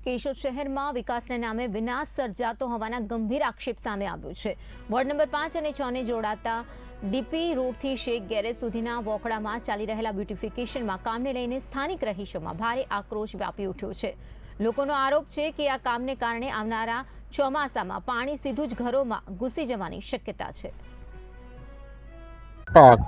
કેશોદ શહેરમાં વિકાસના નામે વિનાશ સર્જાતો હોવાના ગંભીર આક્ષેપ સામે આવ્યો છે। વોર્ડ નંબર 5 અને 6 ને જોડાતા ડીપી રોડથી શેખ ગેરેજ સુધીના વોકડામાં ચાલી રહેલા બ્યુટિફિકેશનમાં કામને લઈને સ્થાનિક રહીશોમાં ભારે આક્રોશ વ્યાપી ઉઠ્યો છે। લોકોનો આરોપ છે કે આ કામને કારણે આવનારા ચોમાસામાં પાણી સીધું જ ઘરોમાં ઘૂસી જવાની શક્યતા છે।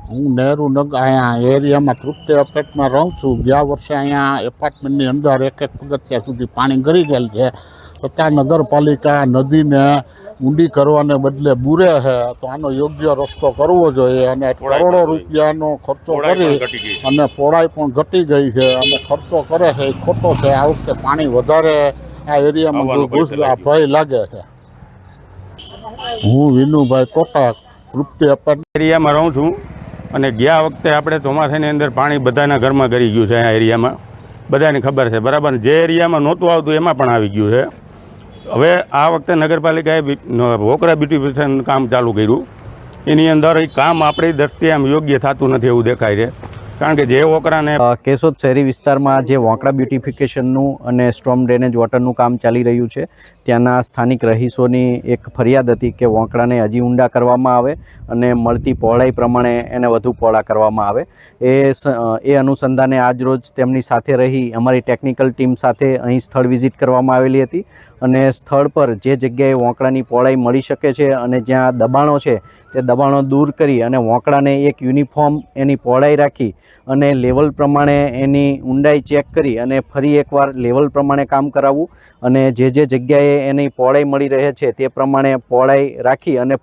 હું નહેરુ નગર અહીંયા એરિયામાં તૃપ્તિ અપાર્ટમાં રહું છું। ગયા વર્ષે અહીંયા એપાર્ટમેન્ટની અંદર એક પગથિયા સુધી પાણી ગળી ગયેલ છે, છતાં નગરપાલિકા નદીને ઊંડી કરવાને બદલે બુરે છે। તો આનો યોગ્ય રસ્તો કરવો જોઈએ અને કરોડો રૂપિયાનો ખર્ચો કરી અને પહોળાઈ પણ ઘટી ગઈ છે અને ખર્ચો કરે છે એ ખોટો છે। આ વખતે પાણી વધારે આ એરિયામાં ઘૂસવા ભય લાગે છે। હું વિનુભાઈ કોટાક તૃપ્તિ અપાર્ટમેન્ટ એરિયામાં રહું છું અને ગયા વખતે આપણે ચોમાસાની અંદર પાણી બધાના ઘરમાં ગળી ગયું છે। આ એરિયામાં બધાને ખબર છે બરાબર, જે એરિયામાં નહોતું આવતું એમાં પણ આવી ગયું છે। હવે આ વખતે નગરપાલિકાએ વોકરા બ્યુટિફિકેશન કામ ચાલુ કર્યું, એની અંદર એ કામ આપણી દ્રષ્ટિએ આમ યોગ્ય થતું નથી એવું દેખાય છે। કારણ કે જે વોકરાને કેશોદ શહેરી વિસ્તારમાં જે વોંકડા બ્યુટિફિકેશનનું અને સ્ટોર્મ ડ્રેનેજ વોટરનું કામ ચાલી રહ્યું છે, ત્યાંના સ્થાનિક રહીશોની એક ફરિયાદ હતી કે વોંકડાને હજી ઊંડા કરવામાં આવે અને મળતી પહોળાઈ પ્રમાણે એને વધુ પહોળા કરવામાં આવે। એ અનુસંધાને આજરોજ તેમની સાથે રહી અમારી ટેકનિકલ ટીમ સાથે અહીં સ્થળ વિઝિટ કરવામાં આવેલી હતી અને સ્થળ પર જે જગ્યાએ વોંકડાની પહોળાઈ મળી શકે છે અને જ્યાં દબાણો છે તે દબાણો દૂર કરી અને વોંકડાને એક યુનિફોર્મ એની પહોળાઈ રાખી અને લેવલ પ્રમાણે એની ઊંડાઈ ચેક કરી અને ફરી એકવાર લેવલ પ્રમાણે કામ કરાવવું અને જે જગ્યાએ એની પહોળાઈ મળી રહે છે તે પ્રમાણે પહોળાઈ રાખી અને